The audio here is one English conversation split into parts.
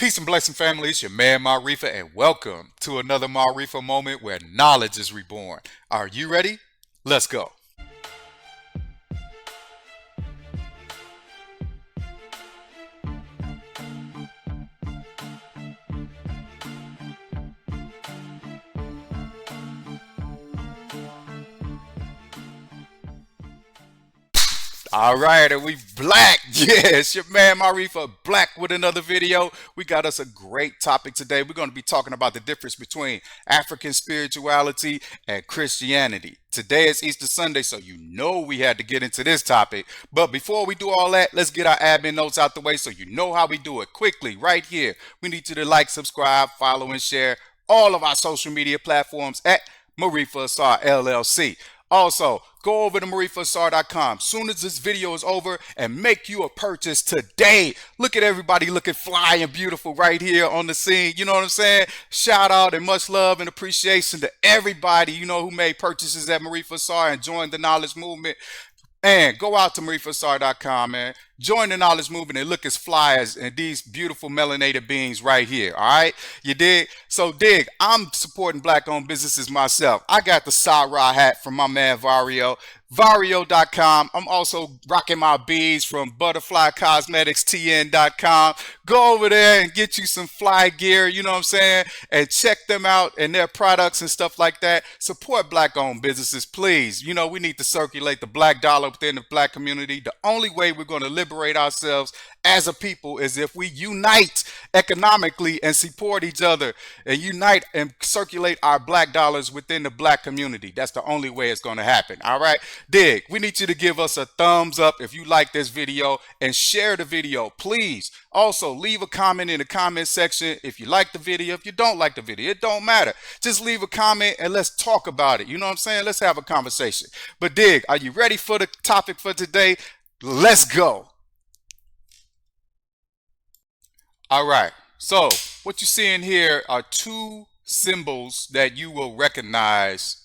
Peace and blessing, family. It's your man Maarifa, and welcome to another Maarifa moment where knowledge is reborn. Are you ready? Let's go. All right, and we black. Yeah, it's your man Maarifa black with another video. We got us a great topic today. We're going to be talking about the difference between African spirituality and Christianity. Today is Easter Sunday, so you know we had to get into this topic. But before we do all that, let's get our admin notes out the way so you know how we do it quickly right here. We need you to like, subscribe, follow, and share all of our social media platforms at Maarifa Asar LLC. Also, go over to maarifasar.com soon as this video is over and make you a purchase today. Look at everybody looking fly and beautiful right here on the scene. You know what I'm saying? Shout out and much love and appreciation to everybody, who made purchases at Maarifa Asar and joined the knowledge movement. And go out to maarifasar.com, man. Join the knowledge movement and look as fly as and these beautiful melanated beings right here. All right, you dig? So I'm supporting black-owned businesses myself. I got the Sarah hat from my man Vario. Vario.com. I'm also rocking my beads from Butterfly Cosmetics TN.com. Go over there and get you some fly gear, you know what I'm saying? And check them out and their products and stuff like that. Support black owned businesses, please. We need to circulate the black dollar within the black community. The only way we're going to liberate ourselves as a people is if we unite economically and support each other and unite and circulate our black dollars within the black community. That's the only way it's going to happen. All right. We need you to give us a thumbs up if you like this video and share the video, please. Also, leave a comment in the comment section if you like the video. If you don't like the video, it don't matter. Just leave a comment and let's talk about it. You know what I'm saying? Let's have a conversation. But are you ready for the topic for today? Let's go. All right. So what you're seeing here are two symbols that you will recognize,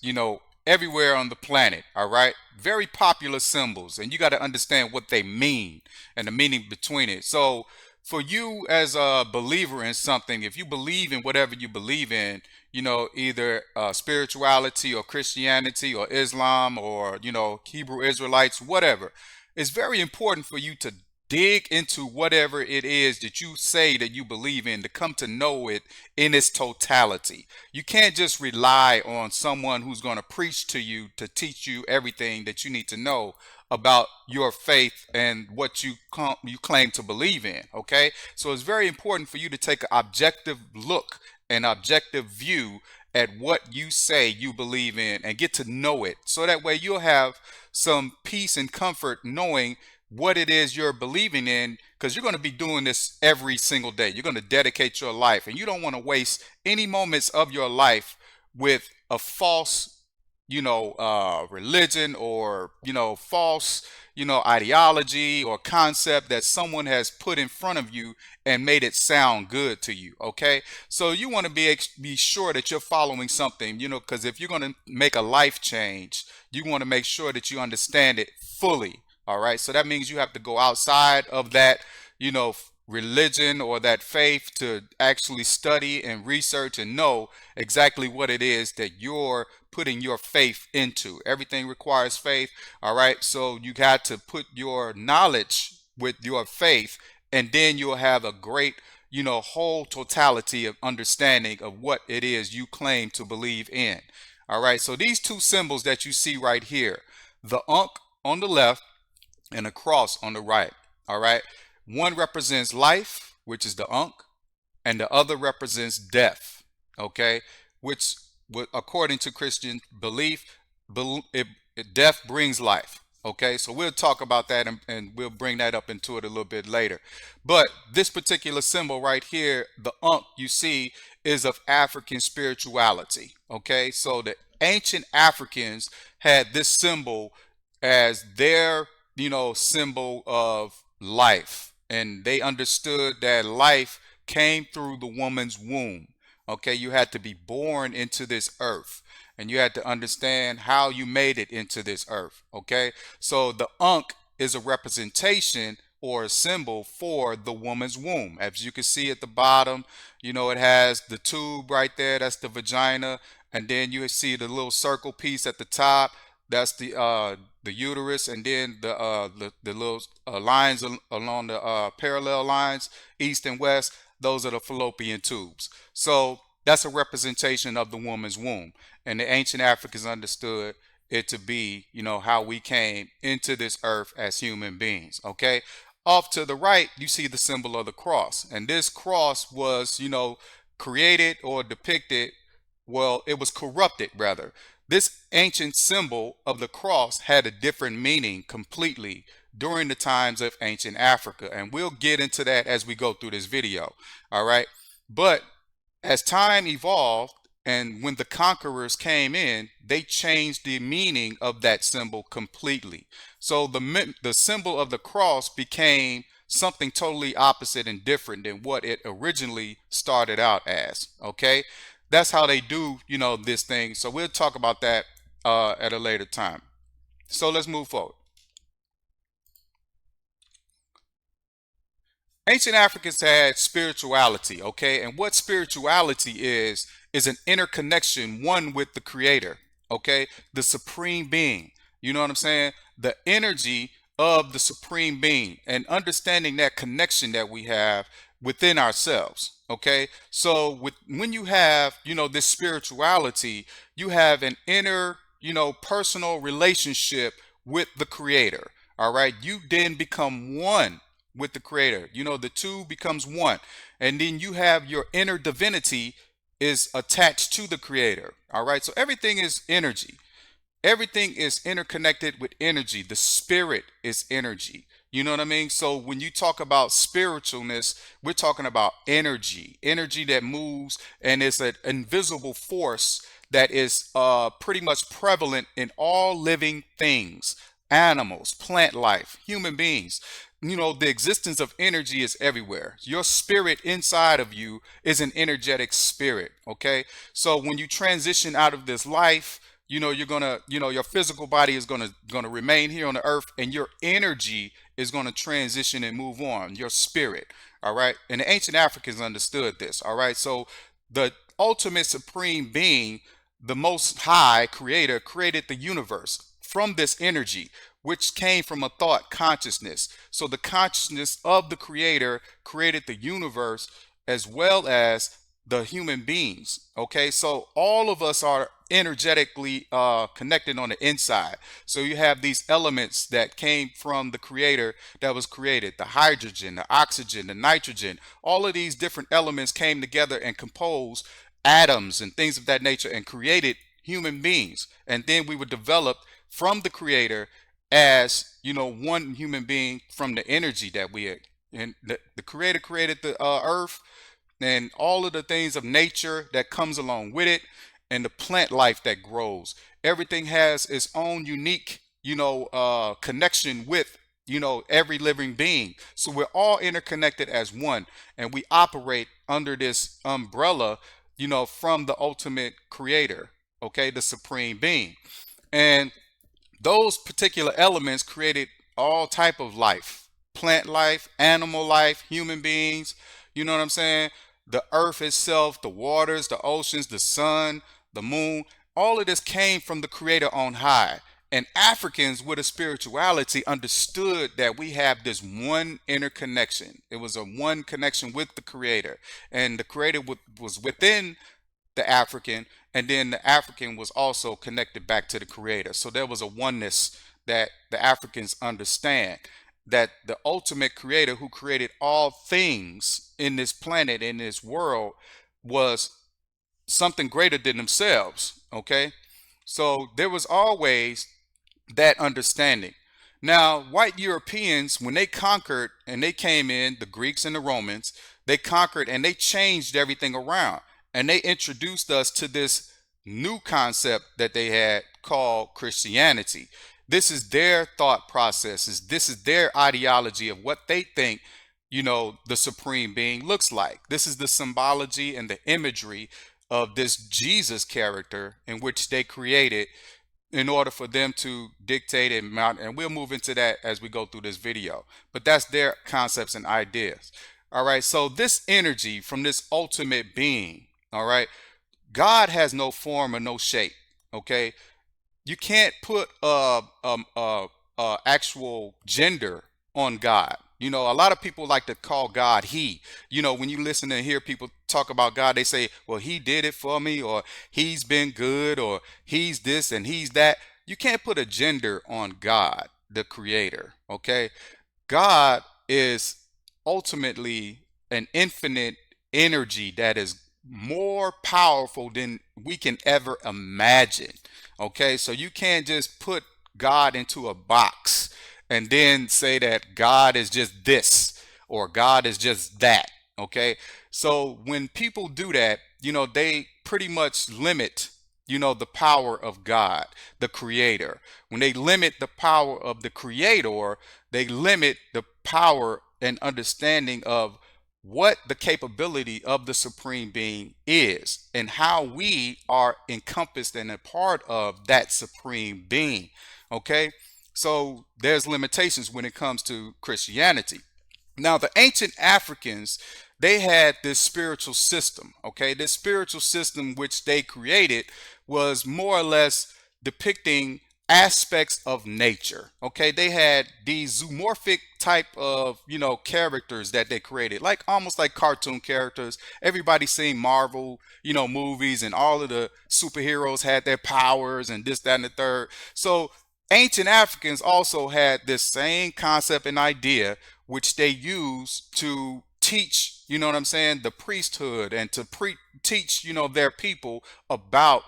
everywhere on the planet. All right. Very popular symbols, and you got to understand what they mean and the meaning between it. So for you as a believer in something, if you believe in whatever you believe in, either spirituality or Christianity or Islam or, Hebrew Israelites, whatever, it's very important for you to dig into whatever it is that you say that you believe in to come to know it in its totality. You can't just rely on someone who's going to preach to you to teach you everything that you need to know about your faith and what you claim to believe in. Okay, so it's very important for you to take an objective look, an objective view at what you say you believe in and get to know it, so that way you'll have some peace and comfort knowing what it is you're believing in, because you're going to be doing this every single day. You're going to dedicate your life, and you don't want to waste any moments of your life with a false, religion or, false, ideology or concept that someone has put in front of you and made it sound good to you. Okay. So you want to be sure that you're following something, because if you're going to make a life change, you want to make sure that you understand it fully. All right. So that means you have to go outside of that, religion or that faith to actually study and research and know exactly what it is that you're putting your faith into. Everything requires faith. All right. So you got to put your knowledge with your faith, and then you'll have a great, whole totality of understanding of what it is you claim to believe in. All right. So these two symbols that you see right here, the Ankh on the left and a cross on the right. All right. One represents life, which is the Ankh, and the other represents death. Okay. Which, according to Christian belief, death brings life. Okay. So we'll talk about that, and we'll bring that up into it a little bit later. But this particular symbol right here, the Ankh, you see, is of African spirituality. Okay. So the ancient Africans had this symbol as their symbol of life, and they understood that life came through the woman's womb. Okay, you had to be born into this earth, and you had to understand how you made it into this earth. Okay, so the Ankh is a representation or a symbol for the woman's womb. As you can see at the bottom, it has the tube right there. That's the vagina. And then you see the little circle piece at the top. That's the uterus. And then the little lines along the parallel lines, east and west. Those are the fallopian tubes. So that's a representation of the woman's womb. And the ancient Africans understood it to be, how we came into this earth as human beings. Okay. Off to the right, you see the symbol of the cross. And this cross was, created or depicted, well, it was corrupted rather. This ancient symbol of the cross had a different meaning completely during the times of ancient Africa. And we'll get into that as we go through this video. All right. But as time evolved and when the conquerors came in, they changed the meaning of that symbol completely. So the symbol of the cross became something totally opposite and different than what it originally started out as. Okay, that's how they do, this thing. So we'll talk about that at a later time. So let's move forward. Ancient Africans had spirituality, okay? And what spirituality is an interconnection, one with the creator, okay? The supreme being. You know what I'm saying? The energy of the supreme being and understanding that connection that we have within ourselves, okay? So when you have, this spirituality, you have an inner, personal relationship with the creator. All right? You then become one with the creator. The two becomes one. And then you have your inner divinity is attached to the creator. All right. So everything is energy. Everything is interconnected with energy. The spirit is energy. You know what I mean? So when you talk about spiritualness, we're talking about energy, energy that moves and is an invisible force that is pretty much prevalent in all living things, animals, plant life, human beings. The existence of energy is everywhere. Your spirit inside of you is an energetic spirit. Okay. So when you transition out of this life, you're gonna, your physical body is gonna remain here on the earth, and your energy is gonna transition and move on. Your spirit, all right. And the ancient Africans understood this, all right. So the ultimate supreme being, the most high creator, created the universe from this energy, which came from a thought consciousness. So the consciousness of the creator created the universe as well as the human beings. Okay, so all of us are energetically connected on the inside. So you have these elements that came from the creator that was created: the hydrogen, the oxygen, the nitrogen. All of these different elements came together and composed atoms and things of that nature and created human beings. And then we were developed from the creator as, one human being from the energy that we had. And the creator created the earth and all of the things of nature that comes along with it, and the plant life that grows. Everything has its own unique, connection with, every living being. So we're all interconnected as one, and we operate under this umbrella, from the ultimate creator, okay, the supreme being. And those particular elements created all type of life: plant life, animal life, human beings. You know what I'm saying? The earth itself, the waters, the oceans, the sun, the moon, all of this came from the creator on high. And Africans with a spirituality understood that we have this one interconnection. It was a one connection with the creator, and the creator was within the African, and then the African was also connected back to the creator. So there was a oneness that the Africans understand, that the ultimate creator who created all things in this planet, in this world, was something greater than themselves. Okay. So there was always that understanding. Now, white Europeans, when they conquered and they came in, the Greeks and the Romans, they conquered and they changed everything around. And they introduced us to this new concept that they had called Christianity. This is their thought processes. This is their ideology of what they think, the supreme being looks like. This is the symbology and the imagery of this Jesus character in which they created in order for them to dictate and mount. And we'll move into that as we go through this video. But that's their concepts and ideas. All right. So this energy from this ultimate being, all right, God has no form or no shape. Okay. You can't put actual gender on God. You know, a lot of people like to call God he. You know, when you listen and hear people talk about God, they say, well, he did it for me, or he's been good, or he's this and he's that. You can't put a gender on God, the creator. Okay. God is ultimately an infinite energy that is more powerful than we can ever imagine. Okay, so you can't just put God into a box and then say that God is just this or God is just that. Okay, so when people do that, you know, they pretty much limit, you know, the power of God, the creator. When they limit the power of the creator, they limit the power and understanding of what the capability of the supreme being is and how we are encompassed and a part of that supreme being. Okay, so there's limitations when it comes to Christianity. Now, the ancient Africans, they had this spiritual system, okay? This spiritual system which they created was more or less depicting aspects of nature, okay? They had these zoomorphic type of, you know, characters that they created, like almost like cartoon characters. Everybody seen Marvel, you know, movies, and all of the superheroes had their powers and this, that, and the third. So ancient Africans also had this same concept and idea, which they used to teach, you know what I'm saying, the priesthood, and to teach, you know, their people about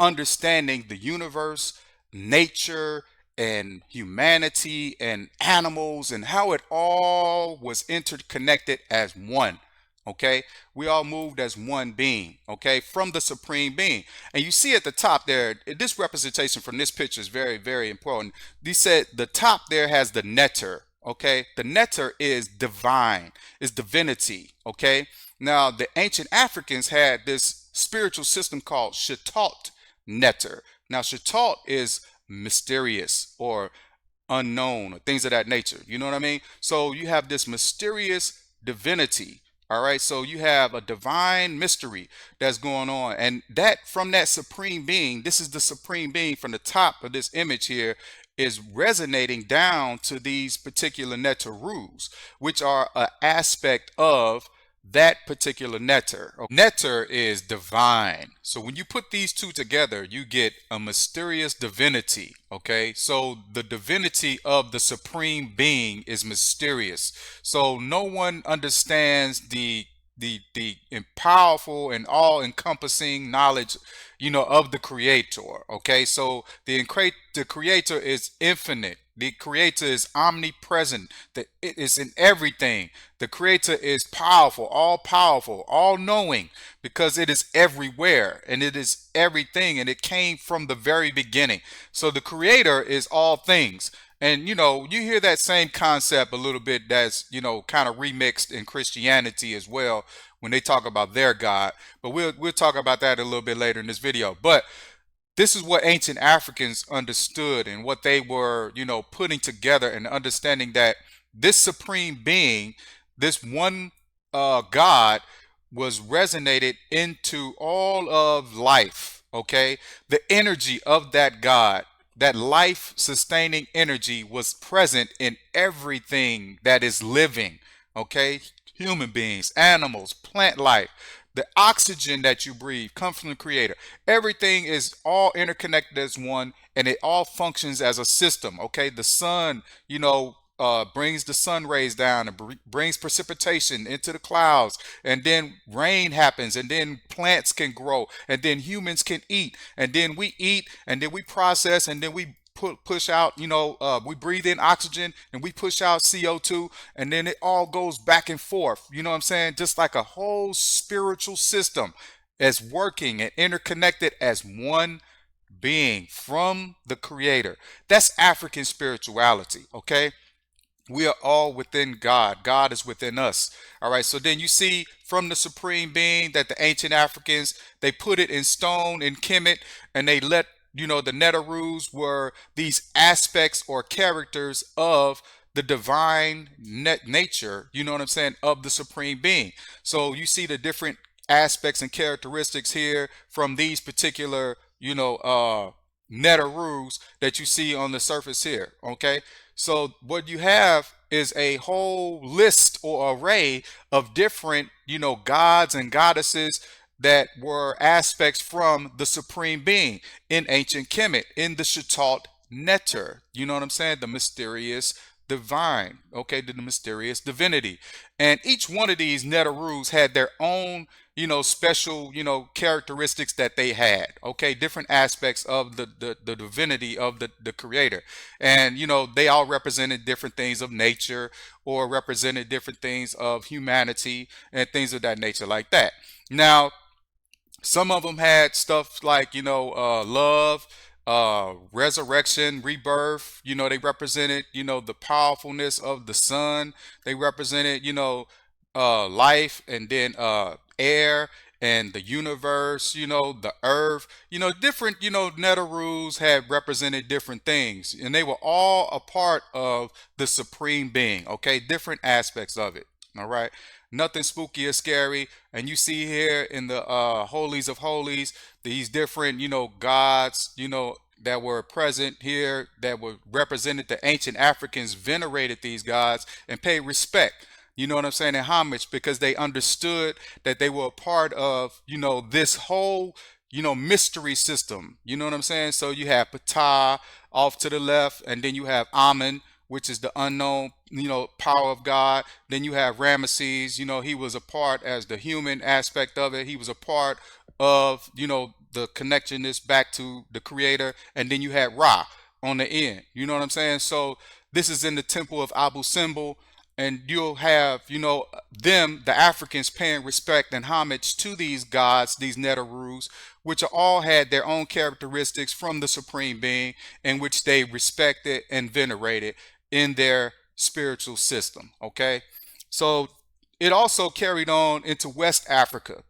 understanding the universe, nature, and humanity and animals, and how it all was interconnected as one. Okay, we all moved as one being, okay, from the supreme being. And you see at the top there, this representation from this picture is very, very important. They said the top there has the netter, okay. The netter is divine, is divinity, okay. Now the ancient Africans had this spiritual system called Shatot netter. Now Shatot is mysterious or unknown or things of that nature. You know what I mean? So you have this mysterious divinity. All right. So you have a divine mystery that's going on. And that from that supreme being, this is the supreme being from the top of this image here, is resonating down to these particular netarus, which are an aspect of that particular netter. Netter is divine. So when you put these two together, you get a mysterious divinity. Okay. So the divinity of the supreme being is mysterious. So no one understands the powerful and all encompassing knowledge, you know, of the creator. Okay. So the creator is infinite. The creator is omnipresent. It is in everything. The creator is powerful, all knowing, because it is everywhere and it is everything, and it came from the very beginning. So the creator is all things. And you know, you hear that same concept a little bit, that's, you know, kind of remixed in Christianity as well when they talk about their God. But we'll talk about that a little bit later in this video. But this is what ancient Africans understood and what they were, you know, putting together, and understanding that this supreme being, this one God, was resonated into all of life. Okay, the energy of that God, that life sustaining energy, was present in everything that is living. Okay, human beings, animals, plant life. The oxygen that you breathe comes from the creator. Everything is all interconnected as one, and it all functions as a system. Okay, the sun, you know, brings the sun rays down and brings precipitation into the clouds, and then rain happens, and then plants can grow, and then humans can eat, and then we eat, and then we process, and then we push out, you know, we breathe in oxygen and we push out CO2, and then it all goes back and forth, you know what I'm saying, just like a whole spiritual system as working and interconnected as one being from the creator. That's African spirituality. Okay, we are all within God. God is within us. All right. So then you see from the supreme being that the ancient Africans, they put it in stone in Kemet, and they let the Netarus were these aspects or characters of the divine nature, you know what I'm saying, of the supreme being. So you see the different aspects and characteristics here from these particular, Netarus that you see on the surface here. Okay. So what you have is a whole list or array of different, gods and goddesses that were aspects from the supreme being in ancient Kemet, in the Shatot Neter. You know what I'm saying? The mysterious divine, okay, the mysterious divinity. And each one of these Netarus had their own, special, characteristics that they had, okay, different aspects of the divinity of the creator. And, they all represented different things of nature or represented different things of humanity and things of that nature like that. Now, some of them had stuff like, love, resurrection, rebirth. They represented, the powerfulness of the sun. They represented, life, and then air and the universe, the earth. Different, Netarus had represented different things, and they were all a part of the supreme being. Okay, different aspects of it. All right, nothing spooky or scary. And you see here in the holies of holies, these different, gods, that were present here, that were represented. The ancient Africans venerated these gods and paid respect, you know what I'm saying, and homage, because they understood that they were a part of, this whole, mystery system. You know what I'm saying? So you have Ptah off to the left, and then you have Amen, which is the unknown, power of God. Then you have Ramesses, he was a part as the human aspect of it. He was a part of, the connectionness back to the creator. And then you had Ra on the end. You know what I'm saying? So this is in the temple of Abu Simbel, and you'll have, them, the Africans, paying respect and homage to these gods, these Netarus, which all had their own characteristics from the supreme being, in which they respected and venerated in their spiritual system. Okay, so it also carried on into West Africa.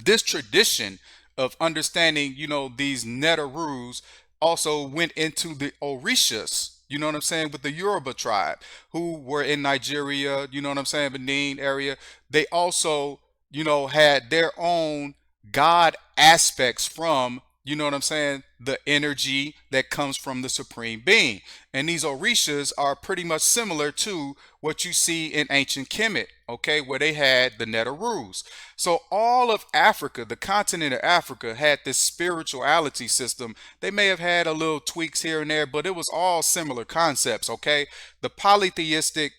This tradition of understanding, these Netarus also went into the Orishas, you know what I'm saying, with the Yoruba tribe who were in Nigeria, you know what I'm saying, Benin area. They also, had their own God aspects from, you know what I'm saying, the energy that comes from the supreme being. And these Orishas are pretty much similar to what you see in ancient Kemet, okay, where they had the Netarus. So all of Africa, the continent of Africa, had this spirituality system. They may have had a little tweaks here and there, but it was all similar concepts, okay? The polytheistic,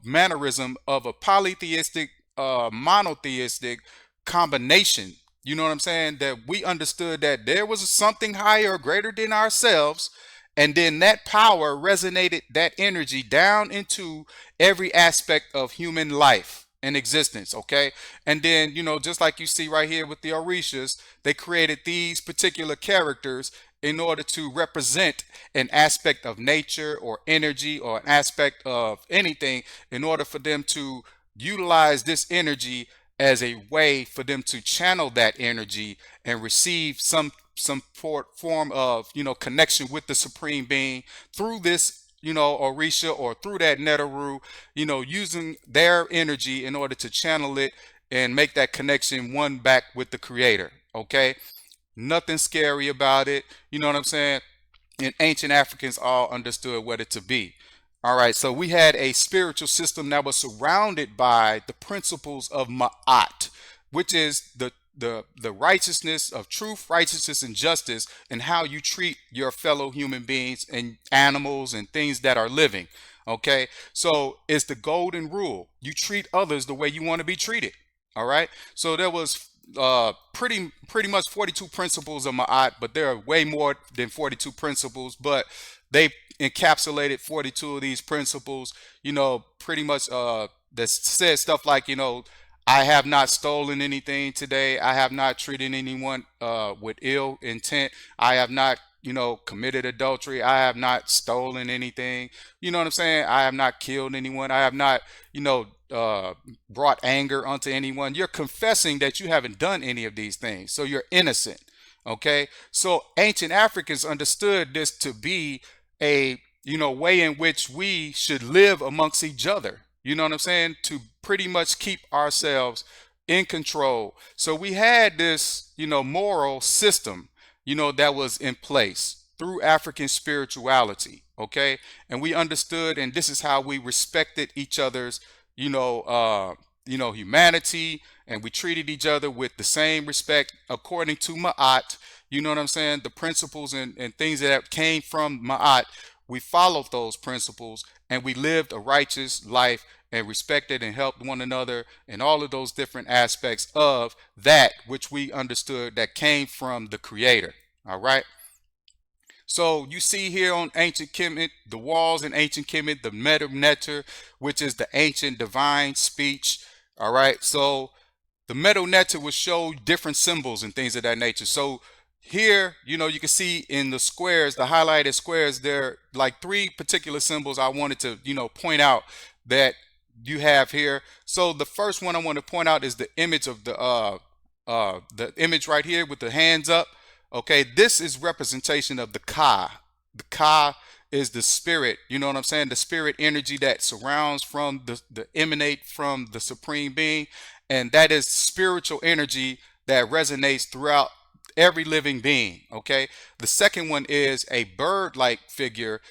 mannerism of a polytheistic, monotheistic combination. You know what I'm saying? That we understood that there was something higher or greater than ourselves, and then that power resonated that energy down into every aspect of human life and existence. Okay. And then, just like you see right here with the Orishas, they created these particular characters in order to represent an aspect of nature or energy or an aspect of anything, in order for them to utilize this energy as a way for them to channel that energy and receive some form of, connection with the supreme being through this, Orisha, or through that Netaru, using their energy in order to channel it and make that connection one back with the creator. Okay, nothing scary about it, you know what I'm saying. And ancient Africans all understood what it to be. All right, so we had a spiritual system that was surrounded by the principles of Ma'at, which is the righteousness of truth, righteousness, and justice, and how you treat your fellow human beings and animals and things that are living. Okay, so it's the golden rule: you treat others the way you want to be treated. All right, so there was pretty much 42 principles of Ma'at, but there are way more than 42 principles, but they encapsulated 42 of these principles, pretty much that said stuff like, I have not stolen anything today. I have not treated anyone with ill intent. I have not, committed adultery. I have not stolen anything. You know what I'm saying? I have not killed anyone. I have not, brought anger onto anyone. You're confessing that you haven't done any of these things. So you're innocent. Okay, so ancient Africans understood this to be a way in which we should live amongst each other. You know what I'm saying? To pretty much keep ourselves in control. So we had this moral system that was in place through African spirituality. Okay, and we understood, and this is how we respected each other's you know uh humanity, and we treated each other with the same respect according to Ma'at. You know what I'm saying? The principles and things that came from Ma'at, we followed those principles and we lived a righteous life and respected and helped one another and all of those different aspects of that which we understood that came from the Creator. All right. So you see here on ancient Kemet, the walls in ancient Kemet, the Medu Neter, which is the ancient divine speech. All right. So the metal netter will show different symbols and things of that nature. So here, you can see in the squares, the highlighted squares, there are like three particular symbols I wanted to, point out that you have here. So the first one I want to point out is the image of the image right here with the hands up. Okay, this is representation of the Ka. The Ka is the spirit, you know what I'm saying? The spirit energy that surrounds from the emanate from the supreme being, and that is spiritual energy that resonates throughout every living being. Okay, the second one is a bird-like figure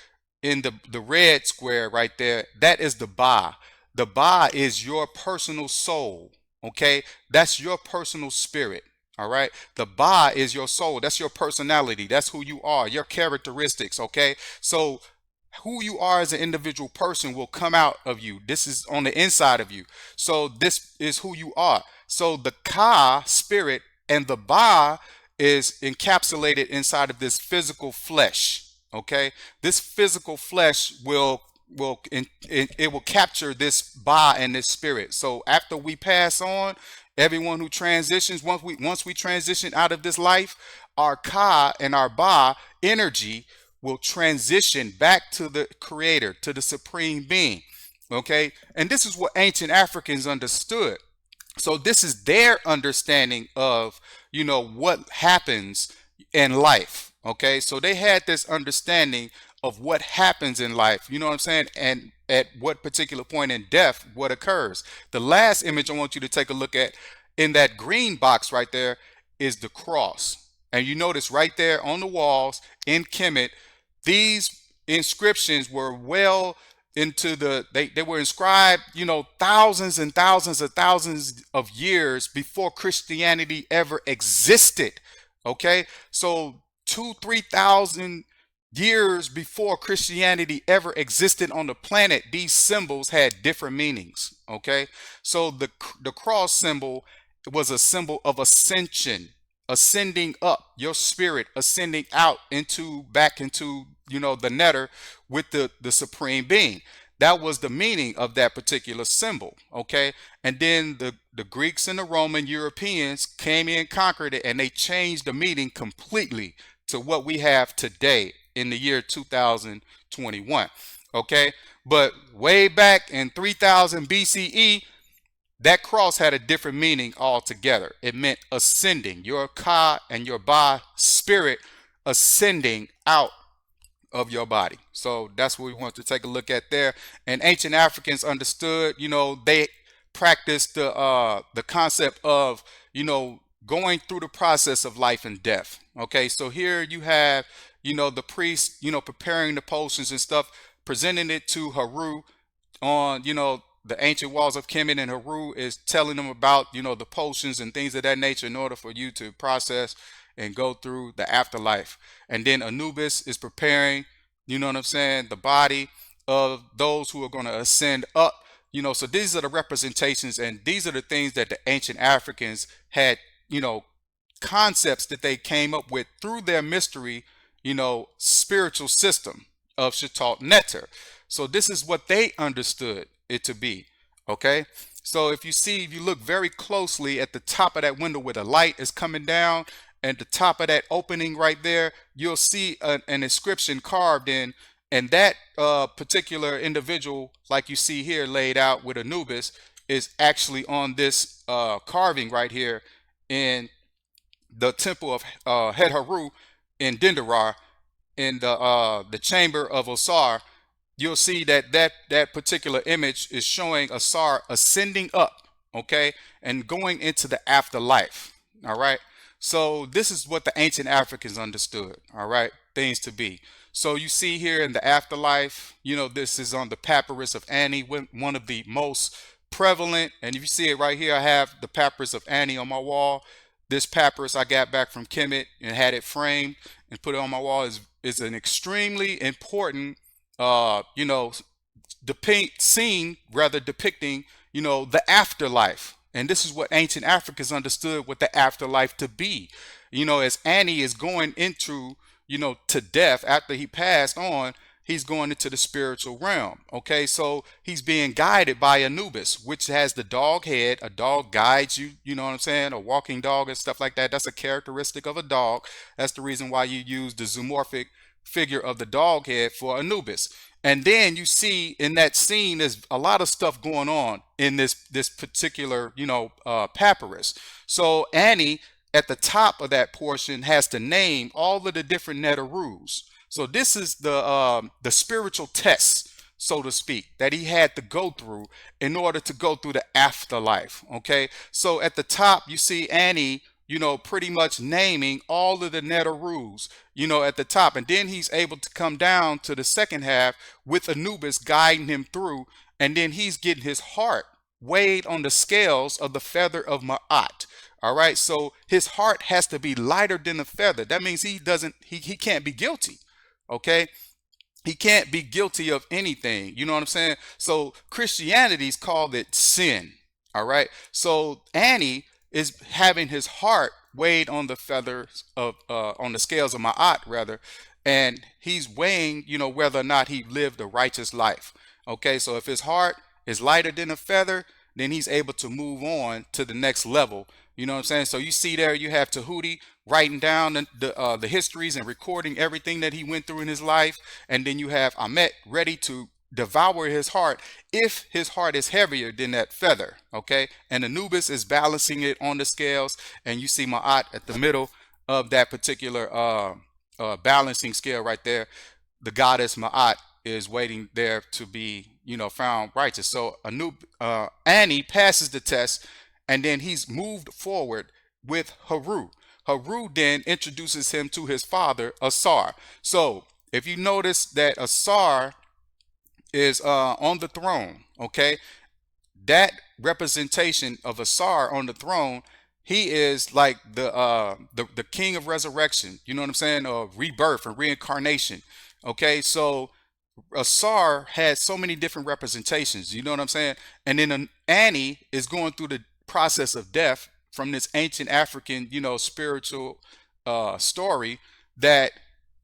in the red square right there. That is the Ba. The Ba is your personal soul. Okay, that's your personal spirit. All right, the Ba is your soul. That's your personality. That's who you are, your characteristics. Okay, so who you are as an individual person will come out of you. This is on the inside of you. So this is who you are. So the Ka spirit and the Ba is encapsulated inside of this physical flesh. Okay, this physical flesh it will capture this Ba and this spirit. So after we pass on, everyone who transitions, once we transition out of this life, our Ka and our Ba energy will transition back to the creator, to the supreme being. Okay, and this is what ancient Africans understood. So this is their understanding of what happens in life. Okay, so they had this understanding of what happens in life, you know what I'm saying, and at what particular point in death what occurs. The last image I want you to take a look at in that green box right there is the cross. And you notice right there on the walls in Kemet, these inscriptions were well into they were inscribed, thousands and thousands of years before Christianity ever existed. Okay, so 2-3 thousand years before Christianity ever existed on the planet, these symbols had different meanings. Okay, so the cross symbol was a symbol of ascension, ascending up, your spirit ascending out into back into the netter with the supreme being. That was the meaning of that particular symbol. Okay, and then the Greeks and the Roman Europeans came in, conquered it, and they changed the meaning completely to what we have today in the year 2021. Okay, but way back in 3000 BCE, that cross had a different meaning altogether. It meant ascending, your Ka and your Ba spirit ascending out of your body. So that's what we want to take a look at there. And ancient Africans understood, they practiced the concept of, going through the process of life and death. Okay, so here you have, the priest, preparing the potions and stuff, presenting it to Haru on the ancient walls of Kemet, and Haru is telling them about the potions and things of that nature in order for you to process and go through the afterlife. And then Anubis is preparing, you know what I'm saying, the body of those who are going to ascend up. So these are the representations, and these are the things that the ancient Africans had, concepts that they came up with through their mystery, spiritual system of Shatat Neter. So this is what they understood it to be. Okay, so if you look very closely at the top of that window where the light is coming down, and the top of that opening right there, you'll see an inscription carved in, and that particular individual, like you see here laid out with Anubis, is actually on this carving right here in the temple of Het Haru in Denderar, in the chamber of Osar, you'll see that that particular image is showing Asar ascending up, okay, and going into the afterlife. All right. So this is what the ancient Africans understood. All right, things to be. So you see here in the afterlife, this is on the papyrus of Ani, one of the most prevalent. And if you see it right here, I have the papyrus of Ani on my wall. This papyrus I got back from Kemet and had it framed and put it on my wall is an extremely important you know, depict scene rather depicting, the afterlife. And this is what ancient Africans understood what the afterlife to be. As Annie is going into, to death after he passed on, he's going into the spiritual realm. Okay, so he's being guided by Anubis, which has the dog head. A dog guides you, you know what I'm saying? A walking dog and stuff like that. That's a characteristic of a dog. That's the reason why you use the zoomorphic figure of the dog head for Anubis. And then you see in that scene, there's a lot of stuff going on in this particular, papyrus. So Annie at the top of that portion has to name all of the different Netarus. So this is the spiritual test, so to speak, that he had to go through in order to go through the afterlife. Okay, so at the top you see Annie, pretty much naming all of the Netarus, at the top. And then he's able to come down to the second half with Anubis guiding him through. And then he's getting his heart weighed on the scales of the feather of Ma'at. All right. So his heart has to be lighter than a feather. That means he can't be guilty. Okay. He can't be guilty of anything. You know what I'm saying? So Christianity's called it sin. All right. So Annie is having his heart weighed on the feathers of on the scales of Ma'at rather, and he's weighing, whether or not he lived a righteous life. Okay, so if his heart is lighter than a feather, then he's able to move on to the next level. You know what I'm saying? So you see there, you have Tahuti writing down the histories and recording everything that he went through in his life, and then you have Amet ready to devour his heart if his heart is heavier than that feather. Okay, and Anubis is balancing it on the scales, and you see Ma'at at the middle of that particular balancing scale right there. The goddess Ma'at is waiting there to be, found righteous. So Annie passes the test, and then he's moved forward with Haru. Haru then introduces him to his father Asar. So if you notice that Asar is on the throne, okay, that representation of Asar on the throne, he is like the king of resurrection. You know what I'm saying? Of rebirth and reincarnation. Okay, so Asar has so many different representations. You know what I'm saying? And then Annie is going through the process of death from this ancient African, spiritual story that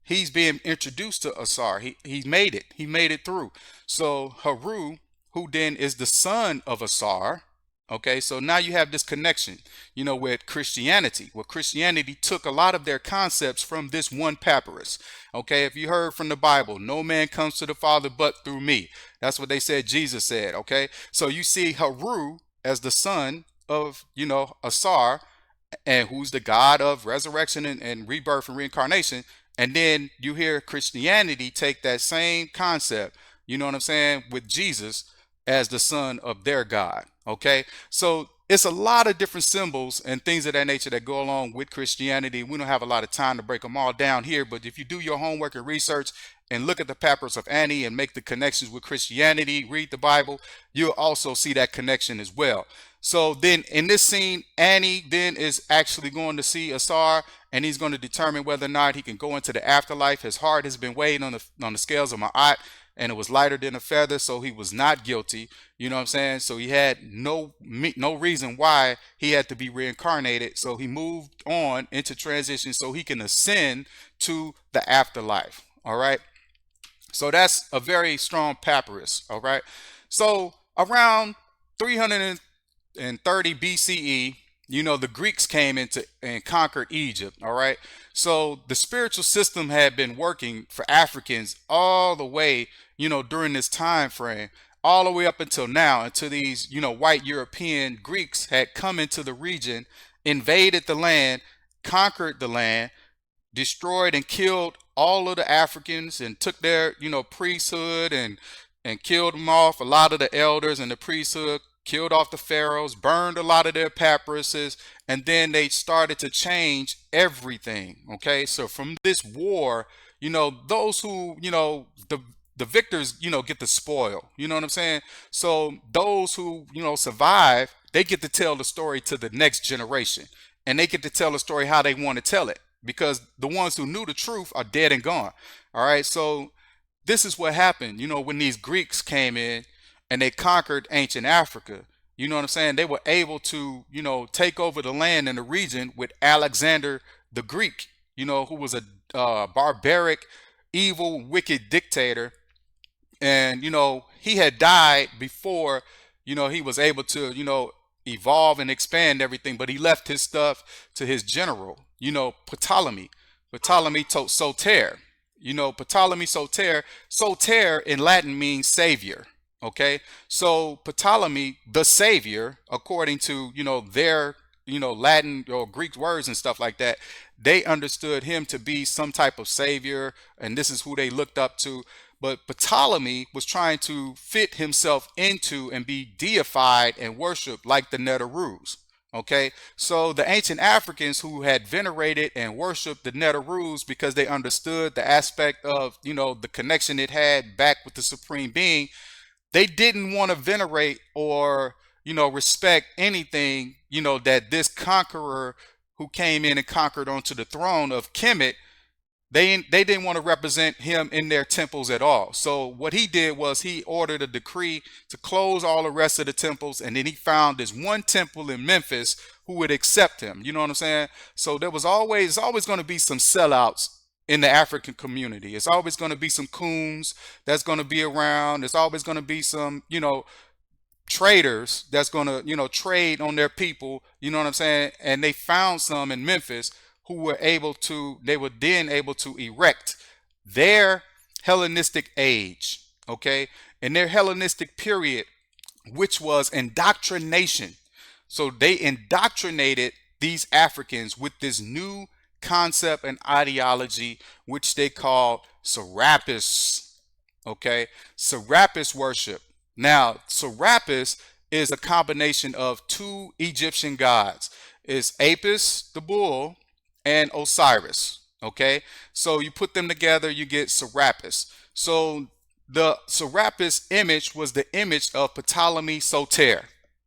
he's being introduced to Asar. He made it. He made it through. So Haru, who then is the son of Asar. Okay, so now you have this connection, with Christianity. Well, Christianity took a lot of their concepts from this one papyrus. Okay, if you heard from the Bible, no man comes to the Father but through me. That's what they said Jesus said. Okay, so you see Haru as the son of, Asar, and who's the God of resurrection and rebirth and reincarnation. And then you hear Christianity take that same concept, you know what I'm saying, with Jesus as the son of their God. Okay, so it's a lot of different symbols and things of that nature that go along with Christianity. We don't have a lot of time to break them all down here, but if you do your homework and research and look at the papyrus of Annie and make the connections with Christianity, read the Bible, you'll also see that connection as well. So then in this scene, Annie then is actually going to see Asar, and he's going to determine whether or not he can go into the afterlife. His heart has been weighed on the scales of Ma'at, and it was lighter than a feather, so he was not guilty. You know what I'm saying? So he had no reason why he had to be reincarnated. So he moved on into transition so he can ascend to the afterlife. All right. So that's a very strong papyrus. All right. So around 330 BCE, the Greeks came into and conquered Egypt. All right. So the spiritual system had been working for Africans all the way, during this time frame, all the way up until now, until these, white European Greeks had come into the region, invaded the land, conquered the land, destroyed and killed all of the Africans and took their, priesthood and killed them off. A lot of the elders and the priesthood killed off the pharaohs, burned a lot of their papyruses, and then they started to change everything. Okay, so from this war, those who, the victors, get the spoil. You know what I'm saying? So those who, survive, they get to tell the story to the next generation, and they get to tell the story how they want to tell it, because the ones who knew the truth are dead and gone. All right. So this is what happened, when these Greeks came in and they conquered ancient Africa. You know what I'm saying? They were able to, take over the land and the region with Alexander the Greek, who was a barbaric, evil, wicked dictator. And he had died before he was able to evolve and expand everything, but he left his stuff to his general, Soter. Ptolemy Soter. Soter in Latin means savior. Okay, so Ptolemy the savior, according to their Latin or Greek words and stuff like that, they understood him to be some type of savior, and this is who they looked up to. But Ptolemy was trying to fit himself into and be deified and worshiped like the Neteroos. Okay, so the ancient Africans who had venerated and worshiped the Neteroos because they understood the aspect of the connection it had back with the supreme being, they didn't want to venerate or respect anything that this conqueror who came in and conquered onto the throne of Kemet, they didn't want to represent him in their temples at all. So what he did was he ordered a decree to close all the rest of the temples, and then he found this one temple in Memphis who would accept him. You know what I'm saying? So there was always going to be some sellouts in the African community. It's always going to be some coons that's going to be around. There's always going to be some, traders that's going to trade on their people. You know what I'm saying? And they found some in Memphis who were able to, they were then able to erect their Hellenistic age. Okay, in their Hellenistic period, which was indoctrination. So they indoctrinated these Africans with this new concept and ideology, which they call Serapis. Okay, Serapis worship. Now, Serapis is a combination of two Egyptian gods. It's Apis, the bull, and Osiris. Okay, so you put them together, you get Serapis. So the Serapis image was the image of Ptolemy Soter.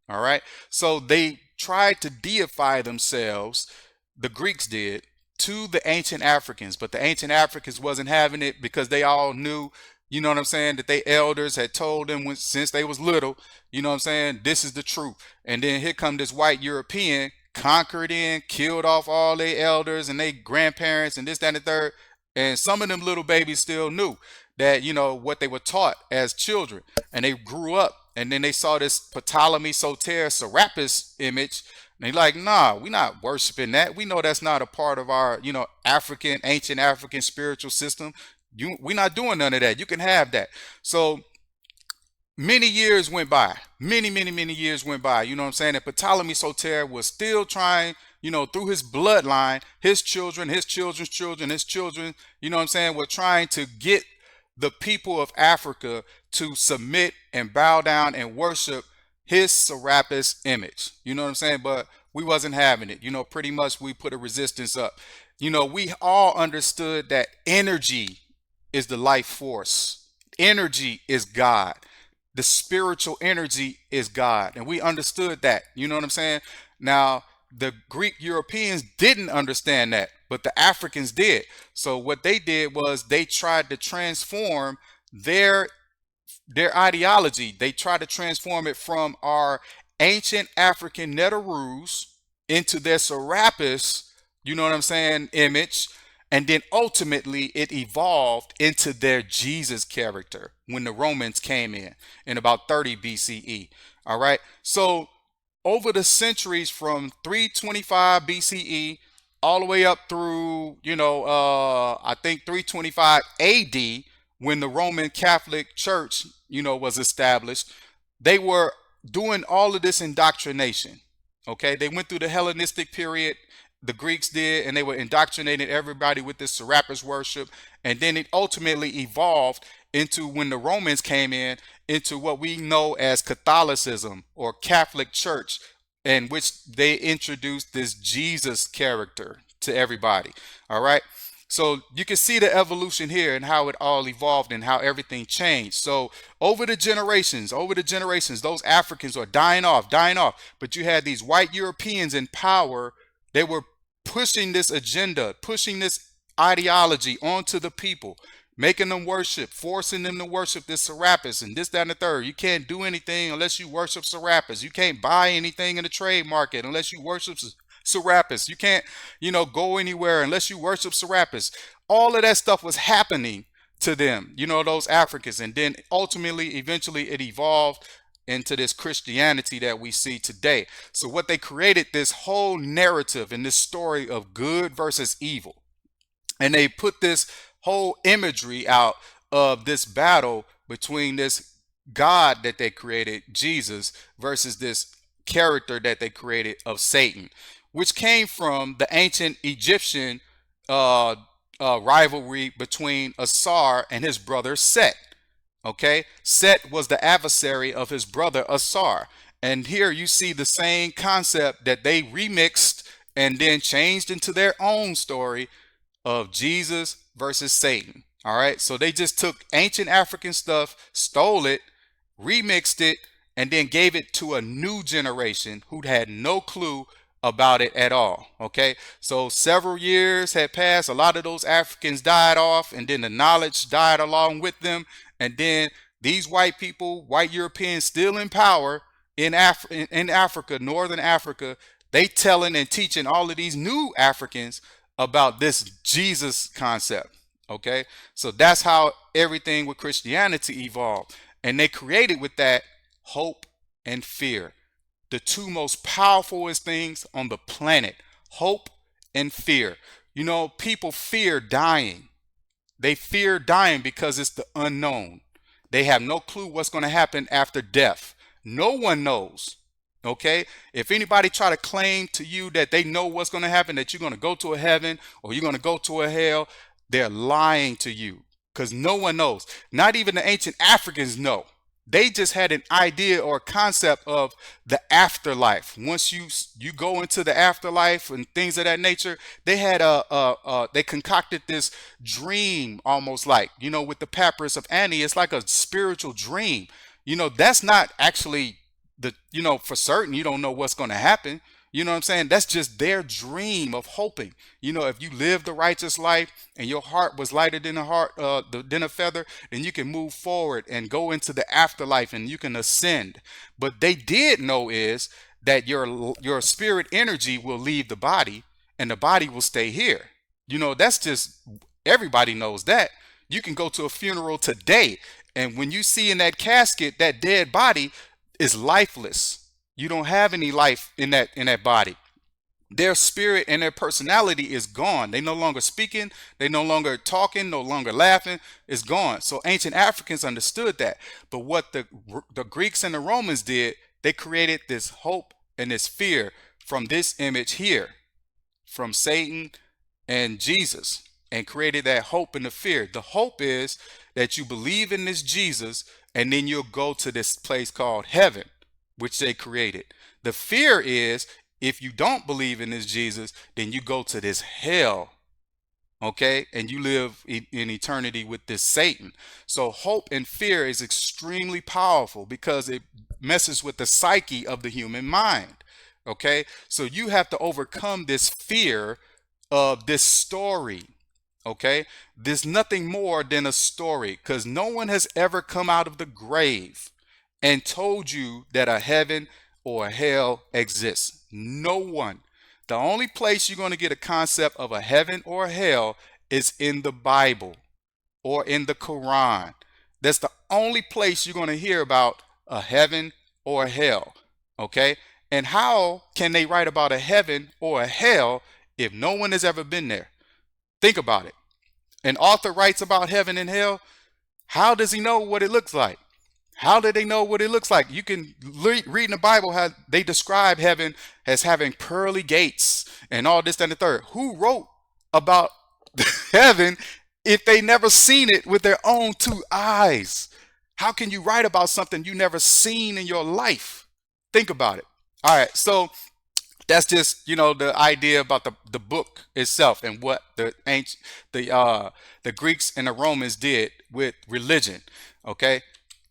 All right, so they tried to deify themselves, the Greeks did, to the ancient Africans, but the ancient Africans wasn't having it because they all knew, you know what I'm saying, that they elders had told them since they was little, you know what I'm saying, this is the truth. And then here come this white European, conquered in, killed off all their elders and their grandparents and this, that, and the third. And some of them little babies still knew that, what they were taught as children. And they grew up and then they saw this Ptolemy Soter Serapis image. And they like, nah, we not worshiping that. We know that's not a part of our, ancient African spiritual system. We're not doing none of that. You can have that. So many years went by. Many years went by. You know what I'm saying? And Ptolemy Soter was still trying, through his bloodline, his children, his children's children, his children, you know what I'm saying, were trying to get the people of Africa to submit and bow down and worship his Serapis image. You know what I'm saying? But we wasn't having it. Pretty much we put a resistance up. We all understood that energy is the life force. Energy is God. The spiritual energy is God. And we understood that. You know what I'm saying? Now, the Greek Europeans didn't understand that, but the Africans did. So what they did was they tried to transform their ideology. They tried to transform it from our ancient African Neteroos into their Serapis, you know what I'm saying, image. And then ultimately it evolved into their Jesus character when the Romans came in about 30 BCE. All right. So over the centuries from 325 BCE all the way up through, I think 325 AD, when the Roman Catholic Church, was established, they were doing all of this indoctrination. Okay. They went through the Hellenistic period the Greeks did, and they were indoctrinating everybody with this Serapis worship. And then it ultimately evolved into, when the Romans came in, into what we know as Catholicism or Catholic Church, in which they introduced this Jesus character to everybody. All right. So you can see the evolution here and how it all evolved and how everything changed. So over the generations, those Africans are dying off, dying off. But you had these white Europeans in power. They were pushing this agenda, pushing this ideology onto the people, making them worship, forcing them to worship this Serapis and this, that, and the third. You can't do anything unless you worship Serapis. You can't buy anything in the trade market unless you worship Serapis. You can't, go anywhere unless you worship Serapis. All of that stuff was happening to them, those Africans. And then ultimately, eventually, it evolved into this Christianity that we see today. So what they created, this whole narrative and this story of good versus evil. And they put this whole imagery out of this battle between this God that they created, Jesus, versus this character that they created of Satan, which came from the ancient Egyptian uh, rivalry between Asar and his brother Set. Okay, Set was the adversary of his brother Asar. And here you see the same concept that they remixed and then changed into their own story of Jesus versus Satan. All right. So they just took ancient African stuff, stole it, remixed it, and then gave it to a new generation who had no clue about it at all. Okay. So several years had passed. A lot of those Africans died off, and then the knowledge died along with them. And then these white people, white Europeans, still in power in Africa, Northern Africa, they telling and teaching all of these new Africans about this Jesus concept. Okay, so that's how everything with Christianity evolved. And they created with that hope and fear, the two most powerful things on the planet: hope and fear. People fear dying. They fear dying because it's the unknown. They have no clue what's going to happen after death. No one knows. Okay? If anybody try to claim to you that they know what's going to happen, that you're going to go to a heaven or you're going to go to a hell, they're lying to you, because no one knows. Not even the ancient Africans know. They just had an idea or a concept of the afterlife. Once you go into the afterlife and things of that nature, they had they concocted this dream, almost like, with the papyrus of Annie. It's like a spiritual dream. That's not actually for certain. You don't know what's going to happen. You know what I'm saying? That's just their dream of hoping. If you live the righteous life and your heart was lighter than than a feather, then you can move forward and go into the afterlife and you can ascend. But they did know is that your spirit energy will leave the body and the body will stay here. That's just, everybody knows that. You can go to a funeral today, and when you see in that casket that dead body is lifeless. You don't have any life in that body. Their spirit and their personality is gone. They no longer speaking, they no longer talking, no longer laughing. It's gone. So ancient Africans understood that. But what the Greeks and the Romans did, they created this hope and this fear from this image here, from Satan and Jesus, and created that hope and the fear. The hope is that you believe in this Jesus, and then you'll go to this place called heaven, which they created. The fear is, if you don't believe in this Jesus, then you go to this hell, okay? And you live in eternity with this Satan. So hope and fear is extremely powerful because it messes with the psyche of the human mind, okay? So you have to overcome this fear of this story. Okay, there's nothing more than a story, because no one has ever come out of the grave and told you that a heaven or a hell exists. No one. The only place you're going to get a concept of a heaven or a hell is in the Bible or in the Quran. That's the only place you're going to hear about a heaven or a hell. Okay, and how can they write about a heaven or a hell if no one has ever been there? Think about it. An author writes about heaven and hell. How does he know what it looks like? How do they know what it looks like? You can read in the Bible how they describe heaven as having pearly gates and all this, that, and the third. Who wrote about heaven if they never seen it with their own two eyes? How can you write about something you never seen in your life? Think about it. All right, so that's just the idea about the book itself and what the uh the Greeks and the Romans did with religion. Okay,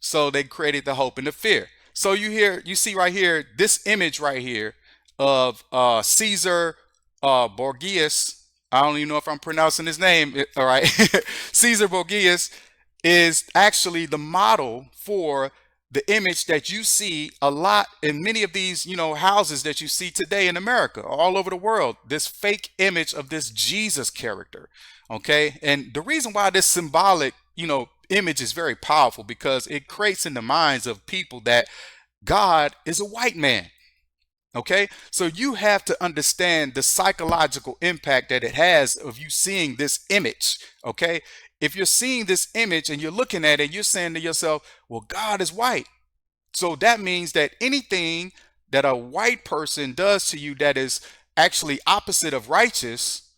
so they created the hope and the fear. So you see right here this image right here of Caesar Borgias. I don't even know if I'm pronouncing his name all right. Caesar Borgias is actually the model for the image that you see a lot in many of these, houses that you see today in America, all over the world. This fake image of this Jesus character. Okay. And the reason why this symbolic, image is very powerful because it creates in the minds of people that God is a white man. Okay, so you have to understand the psychological impact that it has of you seeing this image. Okay, if you're seeing this image and you're looking at it, you're saying to yourself, well, God is white. So that means that anything that a white person does to you that is actually opposite of righteous,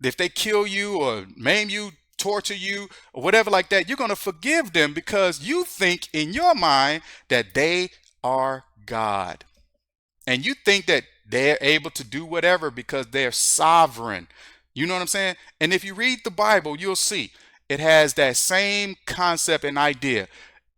if they kill you or maim you, torture you, or whatever like that, you're going to forgive them because you think in your mind that they are God. And you think that they're able to do whatever because they're sovereign. You know what I'm saying? And if you read the Bible, you'll see it has that same concept and idea.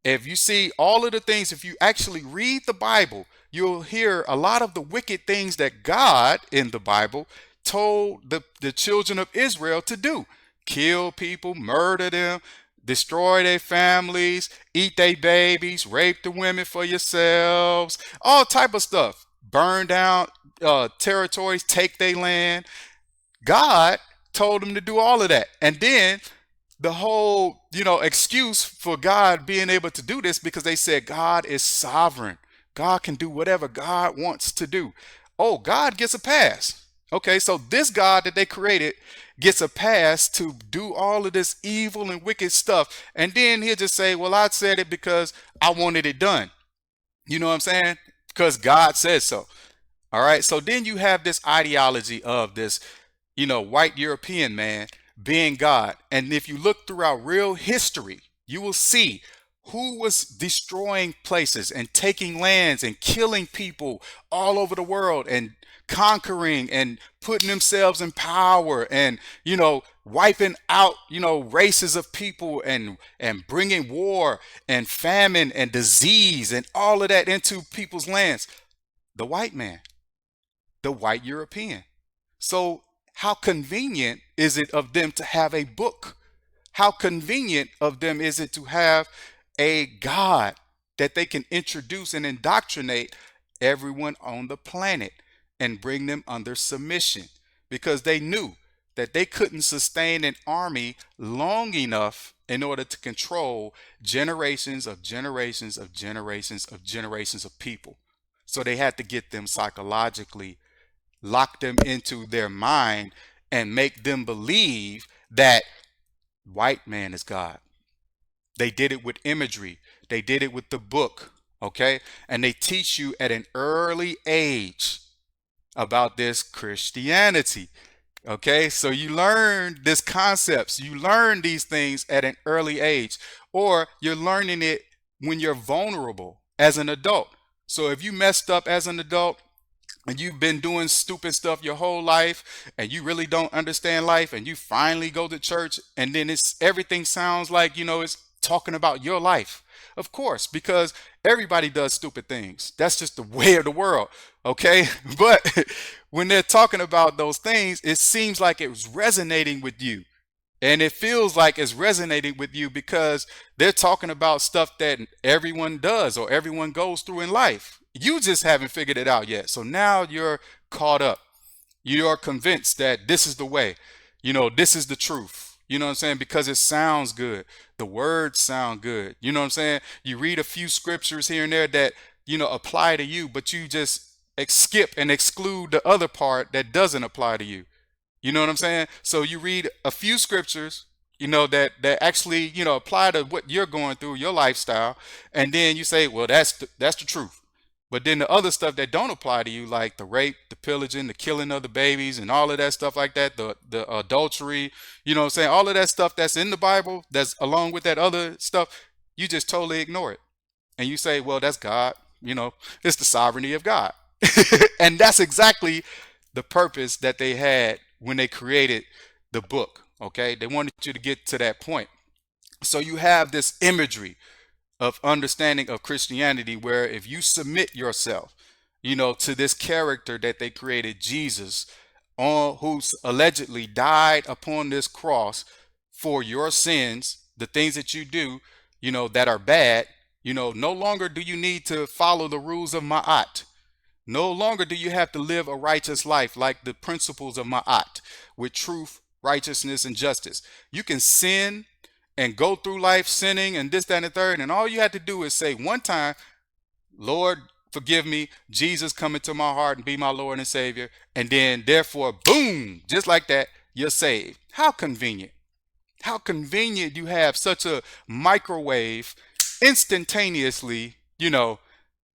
If you see all of the things, if you actually read the Bible, you'll hear a lot of the wicked things that God in the Bible told the children of Israel to do. Kill people, murder them, destroy their families, eat their babies, rape the women for yourselves, all type of stuff. Burn down territories, take their land. God told them to do all of that. And then the whole, excuse for God being able to do this because they said God is sovereign. God can do whatever God wants to do. Oh, God gets a pass. Okay, so this God that they created gets a pass to do all of this evil and wicked stuff. And then he'll just say, well, I said it because I wanted it done. You know what I'm saying? Because God says so. All right. So then you have this ideology of this, white European man being God. And if you look throughout real history, you will see who was destroying places and taking lands and killing people all over the world and conquering and putting themselves in power and wiping out races of people and bringing war and famine and disease and all of that into people's lands. The white man, the white European. So, how convenient is it of them to have a book? How convenient of them is it to have a God that they can introduce and indoctrinate everyone on the planet and bring them under submission? Because they knew that they couldn't sustain an army long enough in order to control generations of generations of generations of generations of people. So they had to get them psychologically, lock them into their mind, and make them believe that white man is God. They did it with imagery. They did it with the book. Okay. And they teach you at an early age about this Christianity. Okay. So you learn these concepts, you learn these things at an early age, or you're learning it when you're vulnerable as an adult. So if you messed up as an adult, and you've been doing stupid stuff your whole life and you really don't understand life and you finally go to church and then it's everything sounds like it's talking about your life, of course, because everybody does stupid things. That's just the way of the world. Okay. But when they're talking about those things, it seems like it was resonating with you. And it feels like it's resonating with you because they're talking about stuff that everyone does or everyone goes through in life. You just haven't figured it out yet. So now you're caught up. You're convinced that this is the way. This is the truth. You know what I'm saying? Because it sounds good. The words sound good. You know what I'm saying? You read a few scriptures here and there that, apply to you, but you just skip and exclude the other part that doesn't apply to you. You know what I'm saying? So you read a few scriptures, that actually, apply to what you're going through, your lifestyle, and then you say, well, that's the truth. But then the other stuff that don't apply to you, like the rape, the pillaging, the killing of the babies, and all of that stuff like that, the adultery, what I'm saying, all of that stuff that's in the Bible, that's along with that other stuff, you just totally ignore it, and you say, well, that's God. It's the sovereignty of God, and that's exactly the purpose that they had when they created the book. Okay, they wanted you to get to that point. So you have this imagery of understanding of Christianity where if you submit yourself, to this character that they created, Jesus, on who's allegedly died upon this cross for your sins, the things that you do, that are bad, no longer do you need to follow the rules of Ma'at. No longer do you have to live a righteous life like the principles of Ma'at with truth, righteousness, and justice. You can sin and go through life sinning and this, that, and the third. And all you have to do is say one time, Lord, forgive me. Jesus, come into my heart and be my Lord and Savior. And then, therefore, boom, just like that, you're saved. How convenient. How convenient you have such a microwave instantaneously,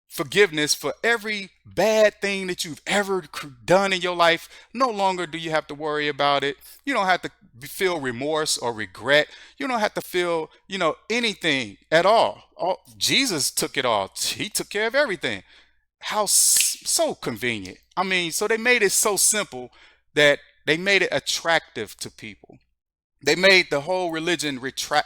forgiveness for every bad thing that you've ever done in your life. No longer do you have to worry about it. You don't have to feel remorse or regret. You don't have to feel, anything at all. Jesus took it all. He took care of everything. How so convenient. I mean, so they made it so simple that they made it attractive to people. They made the whole religion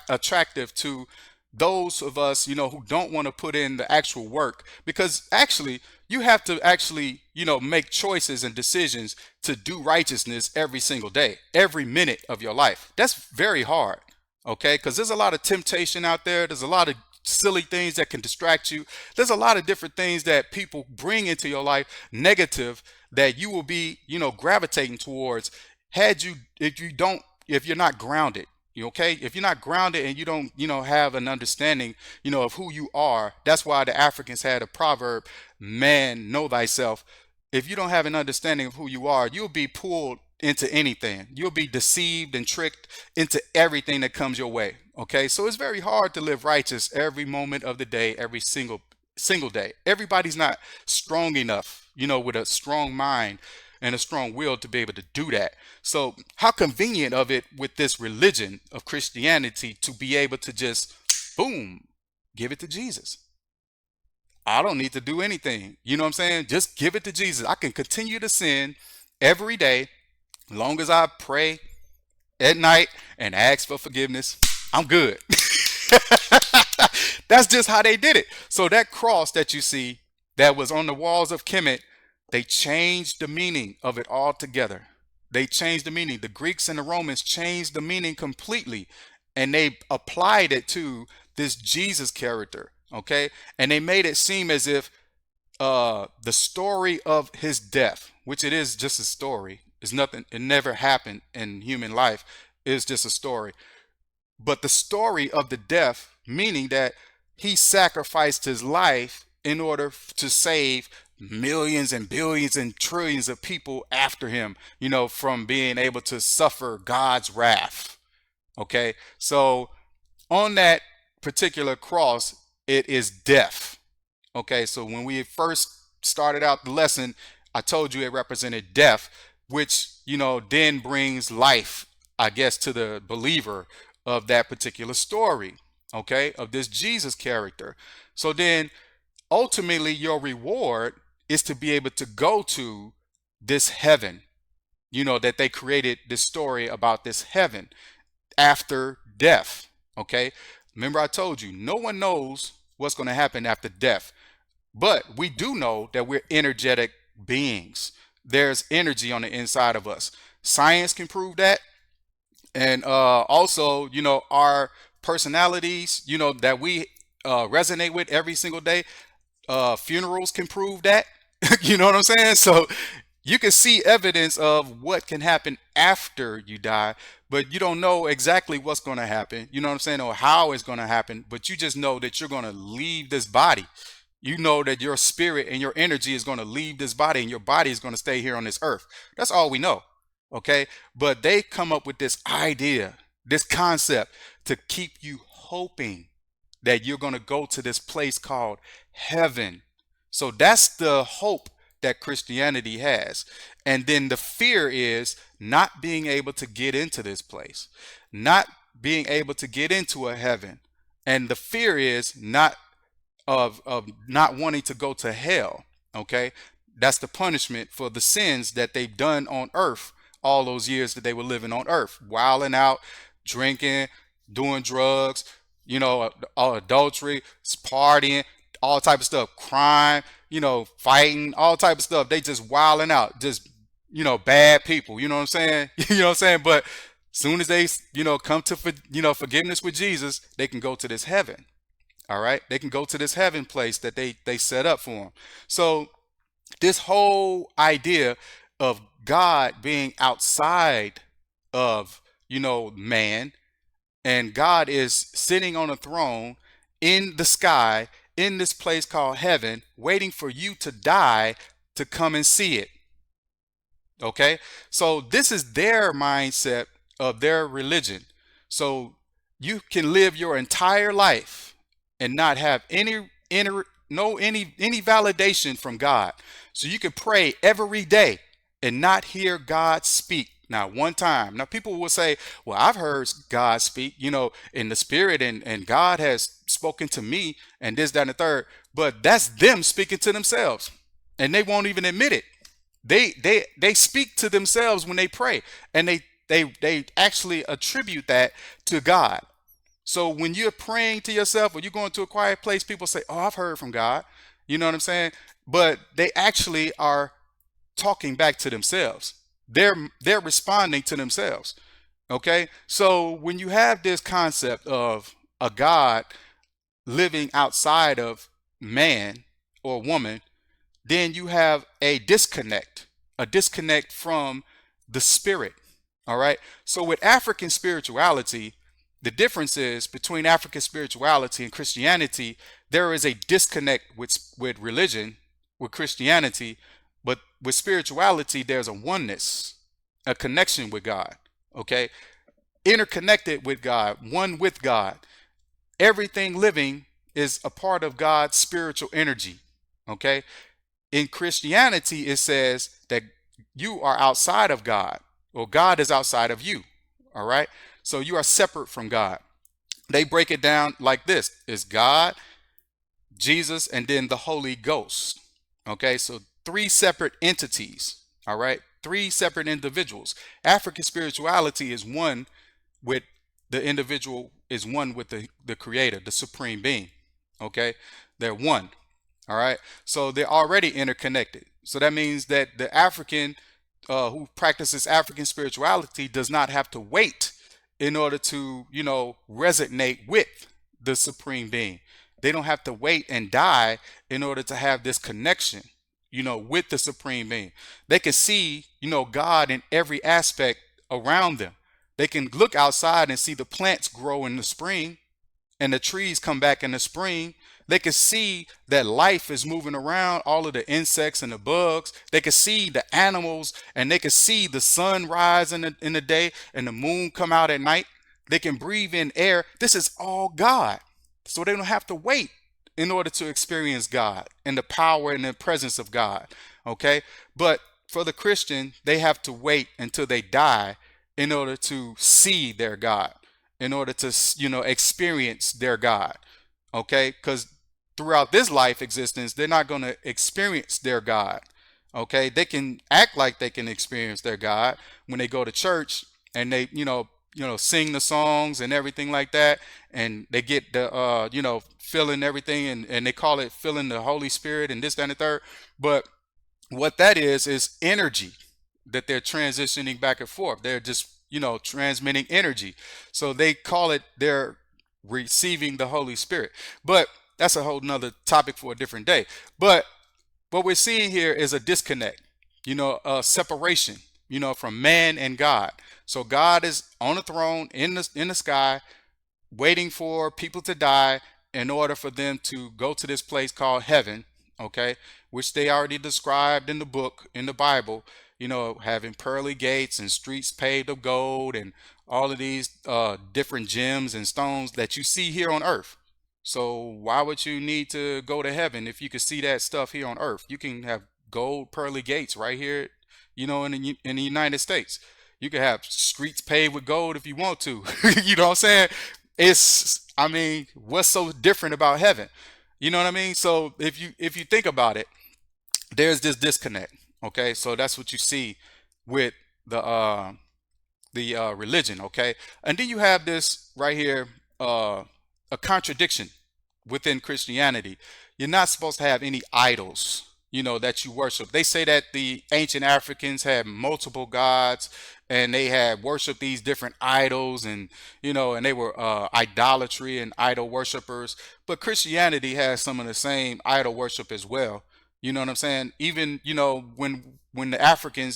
attractive to those of us, who don't want to put in the actual work, because actually you have to actually, make choices and decisions to do righteousness every single day, every minute of your life. That's very hard. Okay, because there's a lot of temptation out there. There's a lot of silly things that can distract you. There's a lot of different things that people bring into your life, negative, that you will be, gravitating towards had you if you're not grounded. Okay, if you're not grounded and you don't, have an understanding, of who you are. That's why the Africans had a proverb, man, know thyself. If you don't have an understanding of who you are, you'll be pulled into anything. You'll be deceived and tricked into everything that comes your way. Okay, so it's very hard to live righteous every moment of the day, every single day. Everybody's not strong enough, with a strong mind and a strong will to be able to do that. So how convenient of it with this religion of Christianity to be able to just boom, give it to Jesus. I don't need to do anything. You know what I'm saying? Just give it to Jesus. I can continue to sin every day, long as I pray at night and ask for forgiveness. I'm good. That's just how they did it. So that cross that you see that was on the walls of Kemet, they changed the meaning of it altogether. They changed the meaning. The Greeks and the Romans changed the meaning completely, and they applied it to this Jesus character. Okay, and they made it seem as if the story of his death, which it is just a story, is nothing. It never happened in human life. It's just a story. But the story of the death, meaning that he sacrificed his life in order to save millions and billions and trillions of people after him, from being able to suffer God's wrath. Okay. So on that particular cross, it is death. Okay. So when we first started out the lesson, I told you it represented death, which, then brings life, I guess, to the believer of that particular story. Okay. Of this Jesus character. So then ultimately your reward is to be able to go to this heaven, that they created this story about this heaven after death. Okay. Remember, I told you, no one knows what's going to happen after death, but we do know that we're energetic beings. There's energy on the inside of us. Science can prove that. And also, our personalities, that we resonate with every single day. Funerals can prove that. You know what I'm saying? So you can see evidence of what can happen after you die, but you don't know exactly what's going to happen. You know what I'm saying? Or how it's going to happen, but you just know that you're going to leave this body. You know that your spirit and your energy is going to leave this body and your body is going to stay here on this earth. That's all we know. Okay. But they come up with this idea. This concept to keep you hoping that you're going to go to this place called heaven. So that's the hope that Christianity has. And then the fear is not being able to get into this place, not being able to get into a heaven. And the fear is not of not wanting to go to hell. Okay, that's the punishment for the sins that they've done on earth all those years that they were living on earth, wilding out, drinking, doing drugs, adultery, partying, all type of stuff, crime, fighting, all type of stuff. They just wilding out, just bad people. You know what I'm saying? You know what I'm saying? But soon as they come to forgiveness with Jesus, they can go to this heaven. All right, they can go to this heaven place that they set up for them. So this whole idea of God being outside of man, and God is sitting on a throne in the sky in this place called heaven, waiting for you to die to come and see it. Okay, so this is their mindset of their religion. So you can live your entire life and not have any inner no any validation from God. So you can pray every day and not hear God speak. Now, one time. Now, people will say, well, I've heard God speak, in the spirit, and God has spoken to me, and this, that, and the third. But that's them speaking to themselves, and they won't even admit it. They speak to themselves when they pray, and they actually attribute that to God. So when you're praying to yourself or you're going to a quiet place, people say, "Oh, I've heard from God." You know what I'm saying? But they actually are talking back to themselves. They're responding to themselves. Okay? So when you have this concept of a God living outside of man or woman, then you have a disconnect from the spirit. All right. So with African spirituality, the difference is between African spirituality and Christianity, there is a disconnect with religion, with Christianity, but with spirituality, there's a oneness, a connection with God. Okay. Interconnected with God, one with God. Everything living is a part of God's spiritual energy. Okay. In Christianity, it says that you are outside of God, or God is outside of you. All right. So you are separate from God. They break it down like this: it's God, Jesus, and then the Holy Ghost. Okay. So three separate entities. All right. Three separate individuals. African spirituality is one with the individual, is one with the creator, the supreme being. Okay. They're one. All right. So they're already interconnected. So that means that the African who practices African spirituality does not have to wait in order to, resonate with the supreme being. They don't have to wait and die in order to have this connection, with the supreme being. They can see, God in every aspect around them. They can look outside and see the plants grow in the spring and the trees come back in the spring. They can see that life is moving around, all of the insects and the bugs. They can see the animals, and they can see the sun rise in the day and the moon come out at night. They can breathe in air. This is all God. So they don't have to wait in order to experience God and the power and the presence of God. Okay. But for the Christian, they have to wait until they die in order to see their God, in order to, experience their God. Okay. Because throughout this life existence, they're not going to experience their God. Okay. They can act like they can experience their God when they go to church and they, sing the songs and everything like that. And they get the, feeling everything, and they call it feeling the Holy Spirit and this, that, and the third. But what that is energy that they're transitioning back and forth. They're just, transmitting energy. So they call it, they're receiving the Holy Spirit. But that's a whole nother topic for a different day. But what we're seeing here is a disconnect, a separation, from man and God. So God is on the throne in the sky, waiting for people to die in order for them to go to this place called heaven, okay, which they already described in the book, in the Bible. having pearly gates and streets paved of gold and all of these different gems and stones that you see here on earth. So why would you need to go to heaven if you could see that stuff here on earth? You can have gold pearly gates right here, in the United States. You can have streets paved with gold if you want to. You know what I'm saying? I mean, what's so different about heaven? You know what I mean? So if you think about it, there's this disconnect. Okay, so that's what you see with the religion. Okay, and then you have this right here, a contradiction within Christianity. You're not supposed to have any idols, that you worship. They say that the ancient Africans had multiple gods and they had worshiped these different idols, and they were idolatry and idol worshipers. But Christianity has some of the same idol worship as well. You know what I'm saying? Even, when the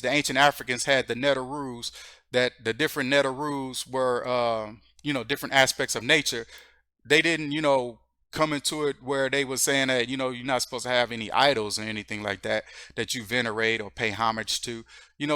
ancient Africans had the Netaroos, that the different Netaroos were, different aspects of nature. They didn't, come into it where they were saying that, you're not supposed to have any idols or anything like that that you venerate or pay homage to.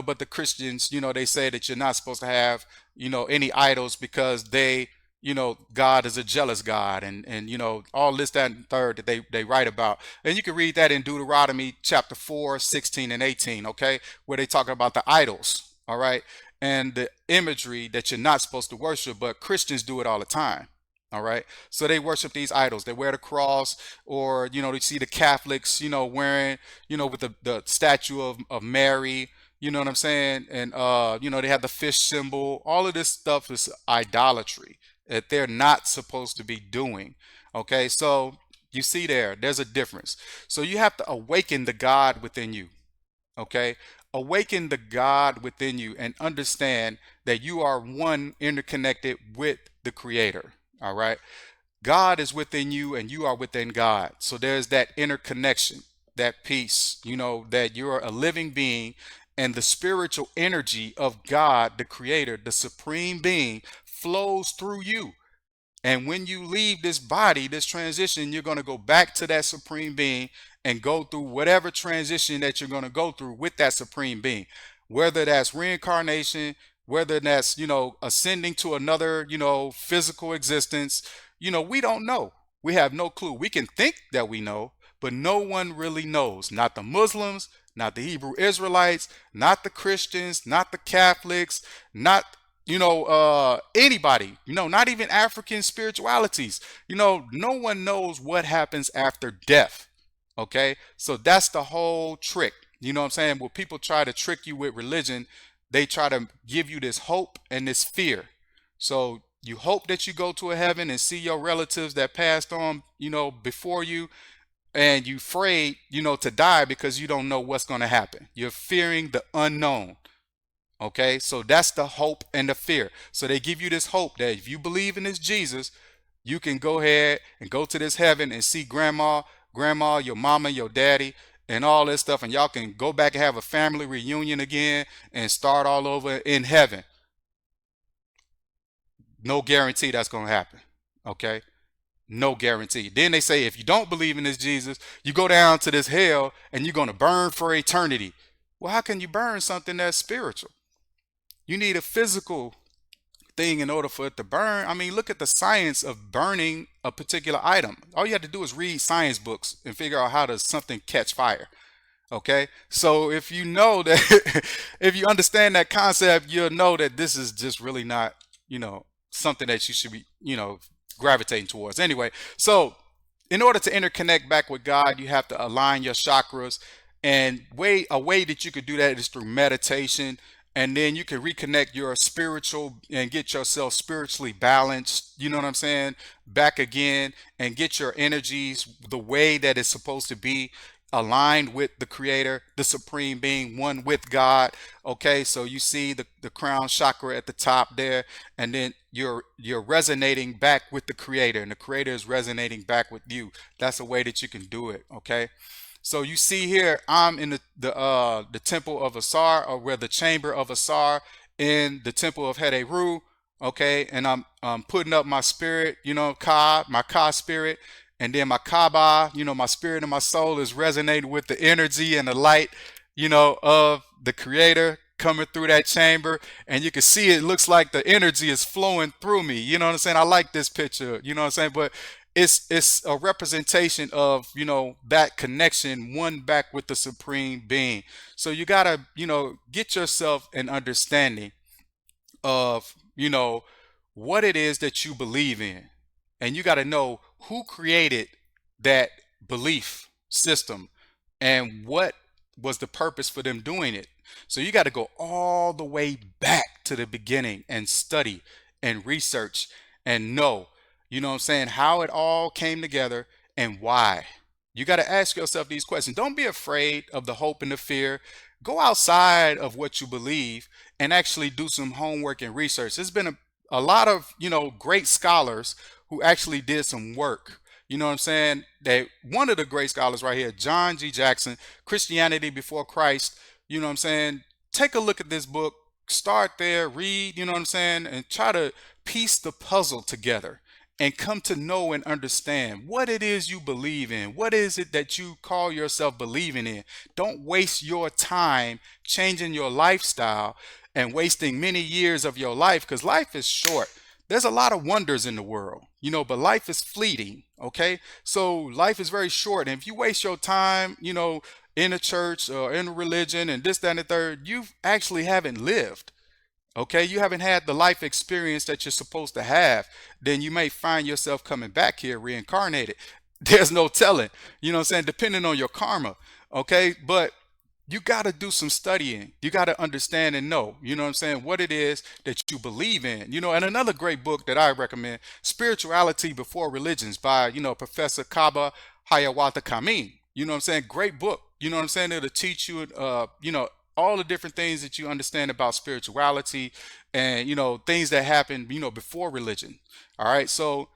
But the Christians, they say that you're not supposed to have, any idols because God is a jealous God, and all this, that, and third that they write about. And you can read that in Deuteronomy chapter 4, 16, and 18, okay, where they talk about the idols, all right, and the imagery that you're not supposed to worship, but Christians do it all the time. All right. So they worship these idols. They wear the cross, or, they see the Catholics, wearing, with the statue of Mary, you know what I'm saying? And, they have the fish symbol. All of this stuff is idolatry that they're not supposed to be doing. Okay. So you see there's a difference. So you have to awaken the God within you. Okay. Awaken the God within you and understand that you are one interconnected with the Creator. All right. God is within you and you are within God. So there's that interconnection, that peace, that you're a living being, and the spiritual energy of God, the Creator, the Supreme Being, flows through you. And when you leave this body, this transition, you're going to go back to that supreme being and go through whatever transition that you're going to go through with that supreme being, whether that's reincarnation, whether that's, ascending to another, physical existence. We don't know. We have no clue. We can think that we know, but no one really knows. Not the Muslims, not the Hebrew Israelites, not the Christians, not the Catholics, not anybody, not even African spiritualities. No one knows what happens after death. Okay. So that's the whole trick. You know what I'm saying? When people try to trick you with religion, they try to give you this hope and this fear. So you hope that you go to a heaven and see your relatives that passed on, before you, and you afraid, to die because you don't know what's going to happen. You're fearing the unknown. Okay, so that's the hope and the fear. So they give you this hope that if you believe in this Jesus, you can go ahead and go to this heaven and see grandma, your mama, your daddy, and all this stuff, and y'all can go back and have a family reunion again and start all over in heaven. No guarantee that's going to happen. Okay, no guarantee. Then they say if you don't believe in this Jesus, you go down to this hell and you're going to burn for eternity. Well, how can you burn something that's spiritual? You need a physical thing in order for it to burn. I mean, look at the science of burning a particular item. All you have to do is read science books and figure out how does something catch fire. Okay. So if you know that, if you understand that concept, you'll know that this is just really not, something that you should be, gravitating towards. Anyway, so in order to interconnect back with God, you have to align your chakras. And a way that you could do that is through meditation. And then you can reconnect your spiritual and get yourself spiritually balanced, you know what I'm saying, back again, and get your energies the way that it's supposed to be, aligned with the Creator, the Supreme Being, one with God. Okay, so you see the crown chakra at the top there, and then you're resonating back with the Creator, and the Creator is resonating back with you. That's a way that you can do it. Okay. So you see here, I'm in the temple of Asar, or where the chamber of Asar in the temple of Hereru. Okay, and I'm putting up my spirit, my Ka spirit, and then my Kaaba, my spirit and my soul is resonating with the energy and the light, of the creator coming through that chamber, and you can see it looks like the energy is flowing through me. You know what I'm saying? I like this picture, you know what I'm saying? But it's a representation of, that connection, one back with the supreme being. So you gotta, get yourself an understanding of what it is that you believe in, and you got to know who created that belief system and what was the purpose for them doing it. So you got to go all the way back to the beginning and study and research and know, what I'm saying, how it all came together and why. You got to ask yourself these questions. Don't be afraid of the hope and the fear. Go outside of what you believe and actually do some homework and research. There's been a lot of, great scholars who actually did some work. You know what I'm saying? That one of the great scholars right here, John G. Jackson, Christianity Before Christ, you know what I'm saying? Take a look at this book, start there, read, you know what I'm saying, and try to piece the puzzle together and come to know and understand what it is you believe in. What is it that you call yourself believing in? Don't waste your time changing your lifestyle and wasting many years of your life, because life is short. There's a lot of wonders in the world, but life is fleeting, okay? So life is very short. And if you waste your time, in a church or in a religion and this, that, and the third, you actually haven't lived. Okay, you haven't had the life experience that you're supposed to have, then you may find yourself coming back here reincarnated. There's no telling, you know what I'm saying, depending on your karma. Okay, but you got to do some studying. You got to understand and know, you know what I'm saying, what it is that you believe in. And another great book that I recommend, Spirituality Before Religions by, Professor Kaba Hayawata Kamin. You know what I'm saying? Great book. You know what I'm saying? It'll teach you, all the different things that you understand about spirituality and, things that happen, before religion. All right. So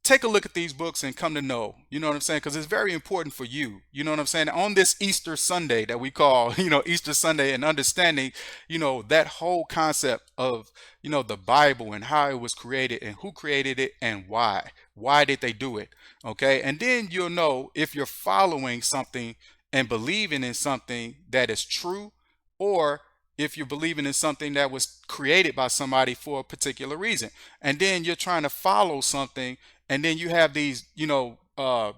take a look at these books and come to know, you know what I'm saying? Because it's very important for you, you know what I'm saying? On this Easter Sunday that we call, Easter Sunday, and understanding, that whole concept of, the Bible and how it was created and who created it and why. Why did they do it? Okay. And then you'll know if you're following something and believing in something that is true, or if you're believing in something that was created by somebody for a particular reason. And then you're trying to follow something, and then you have these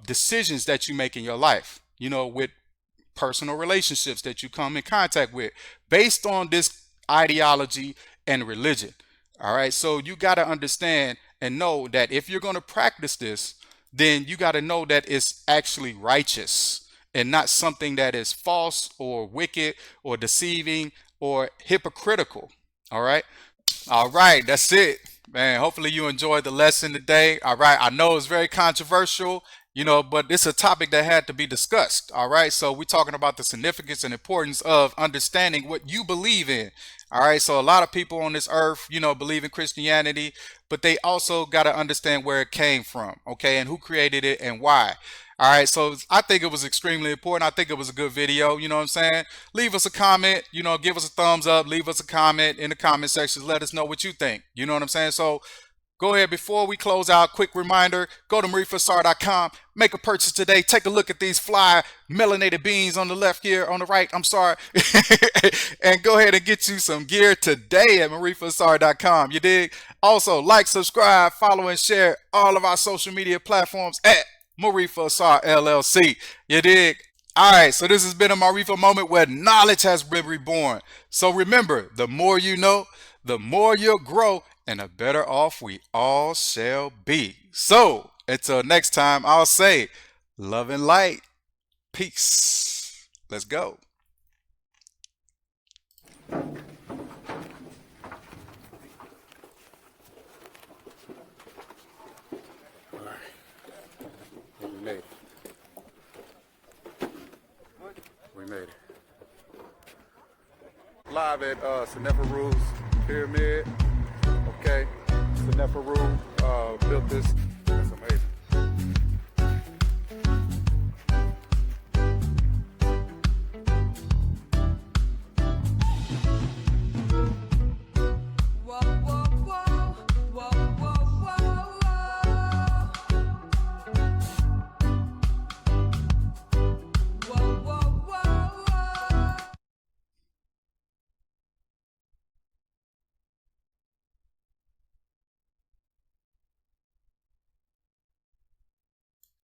decisions that you make in your life, with personal relationships that you come in contact with based on this ideology and religion. All right, so you got to understand and know that if you're going to practice this, then you got to know that it's actually righteous and not something that is false or wicked or deceiving or hypocritical. All right. All right, that's it, man. Hopefully you enjoyed the lesson today. All right, I know it's very controversial, but it's a topic that had to be discussed. All right, so we're talking about the significance and importance of understanding what you believe in. All right, so a lot of people on this earth, believe in Christianity, but they also got to understand where it came from, okay, and who created it and why. All right, so I think it was extremely important. I think it was a good video. You know what I'm saying? Leave us a comment, give us a thumbs up, leave us a comment in the comment section. Let us know what you think. You know what I'm saying? So go ahead, before we close out, quick reminder, go to maarifasar.com, make a purchase today. Take a look at these fly melanated beans on the left here, on the right, I'm sorry. And go ahead and get you some gear today at maarifasar.com. You dig? Also, like, subscribe, follow, and share all of our social media platforms at Maarifa Asar LLC. You dig? All right, so this has been a Maarifa moment where knowledge has been reborn. So remember, the more you know, the more you'll grow, and the better off we all shall be. So until next time, I'll say love and light. Peace. Let's go. We made it. We made it. Live at Seneferu's Pyramid. Okay, Seneferu built this